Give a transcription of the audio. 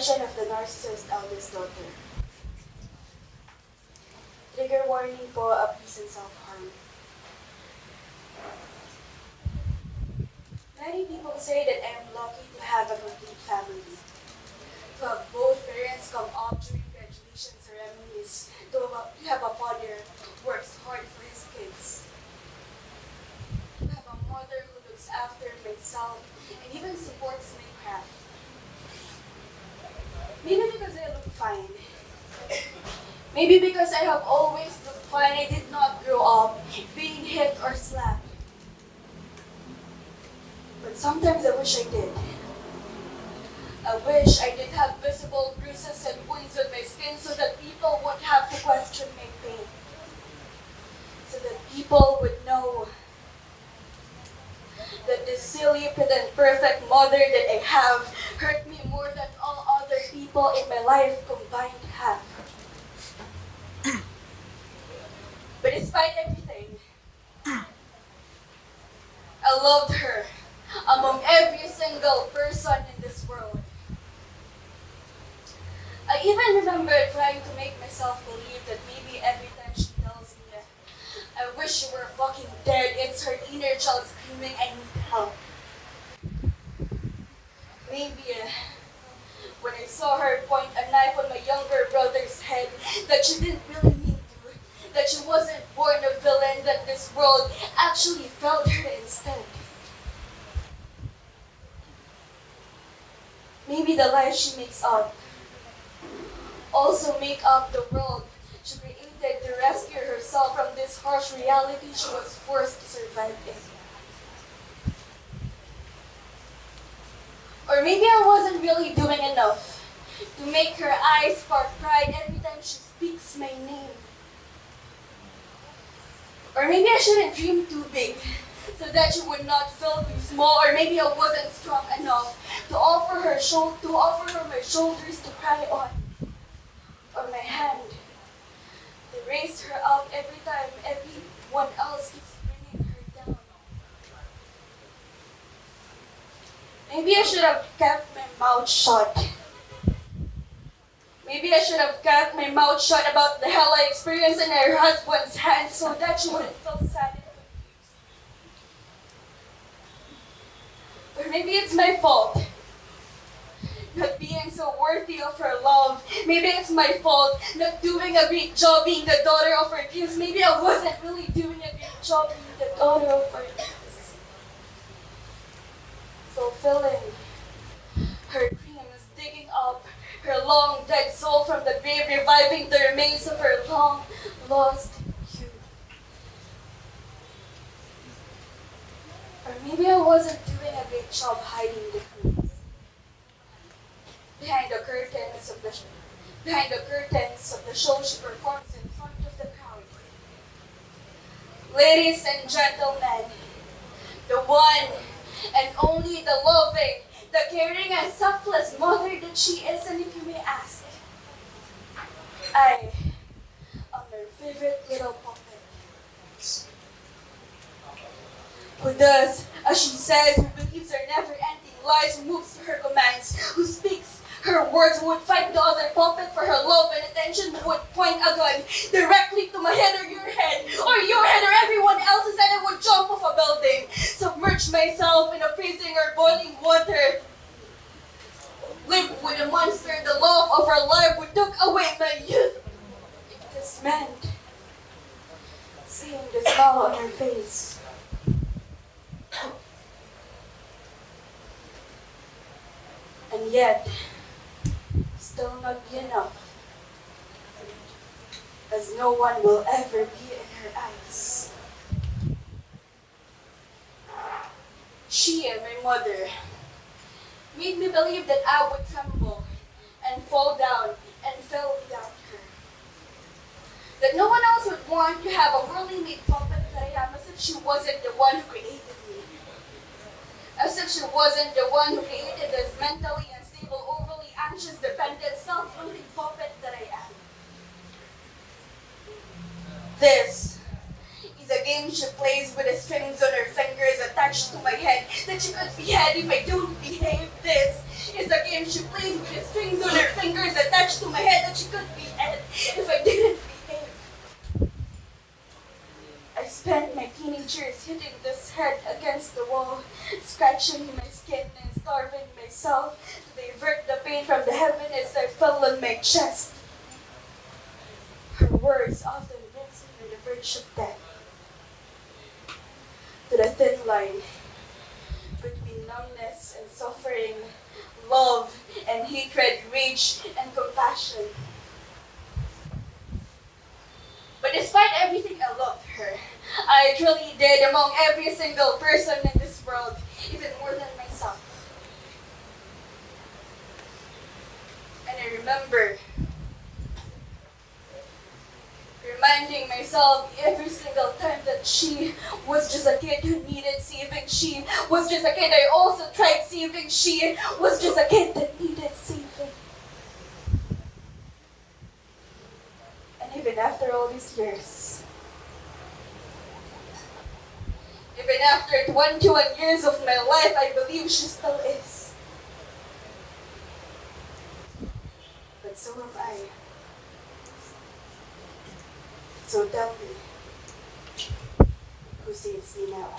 Confession of the Narcissist Eldest Daughter. Trigger warning po, abuse and self-harm. Many people say that I am lucky to have a complete family. To have both parents come up during graduation ceremonies. To have a father who works hard for his kids. To have a mother who looks after myself and even supports my craft. Maybe because I look fine. Maybe because I have always looked fine, I did not grow up being hit or slapped. But sometimes I wish I did. I wish I did have visible bruises and wounds on my skin so that people would have to question my pain. So that people would know that this silly, pretend, perfect mother that I have hurt me more than all other people in my life combined have. But despite everything, I loved her among every single person in this world. I even remember trying to make myself believe that maybe every time she tells me, I wish you were fucking dead, it's her inner child screaming, I need help. Maybe when I saw her point a knife on my younger brother's head, that she didn't really mean to, that she wasn't born a villain, that this world actually felt her instead. Maybe the lies she makes up also make up the world she created to rescue herself from this harsh reality she was forced to survive in. Or maybe I wasn't really doing enough to make her eyes spark pride every time she speaks my name. Or maybe I shouldn't dream too big so that she would not feel too small. Or maybe I wasn't strong enough to offer her my shoulders to cry on, or my hand to raise her up every time everyone else keeps bringing her down. Maybe I should have kept my mouth shut. Maybe I should have kept my mouth shut about the hell I experienced in her husband's hands so that she wouldn't feel sad and confused. Or maybe it's my fault not being so worthy of her love. Maybe it's my fault not doing a great job being the daughter of her dreams. Maybe I wasn't really doing a great job being the daughter of her dreams. Fulfilling her dreams, digging up her long dead soul from the grave, reviving the remains of her long lost youth. Or maybe I wasn't doing a great job hiding the truth. Behind the curtains of the show she performs in front of the crowd. Ladies and gentlemen, the one and only, the loving, the caring and selfless mother that she is, and if you may ask, I am her favorite little puppet. Who does as she says, who believes her never-ending lies, who moves to her commands, who speaks her words, who would fight the other puppet for her love and attention, who would point a gun directly to my head or your head or everyone else's head, and would jump off a building, submerge myself in a freezing or boiling water, live with a monster, the love of her life, who took away my youth. If this meant seeing the smile on her face. And yet, still not be enough, as no one will ever be in her eyes. She and my mother made me believe that I would tremble and fall down and fail without her. That no one else would want to have a poorly made puppet that I am, as if she wasn't the one who created me. As if she wasn't the one who created this mentally unstable, overly anxious, dependent, self-loathing puppet that I am. This is a game she plays with the strings on her fingers attached to my head that she could behead if I don't behave. This is a game game she plays with the strings on her fingers attached to my head that she could be dead if I didn't behave. I spent my teenage years hitting this head against the wall, scratching my skin and starving myself to divert the pain from the heaviness I felt on my chest. Her words often brings me on the verge of death, to the thin line between numbness and suffering, love and hatred, rage and compassion. But despite everything, I loved her. I truly did, among every single person in this world, even more than myself. And I remember reminding myself every single time that she was just a kid who needed saving. She was just a kid I also tried saving. She was just a kid that needed saving. And even after all these years, even after 21 years of my life, I believe she still is. But so am I. So tell me, who saves me now?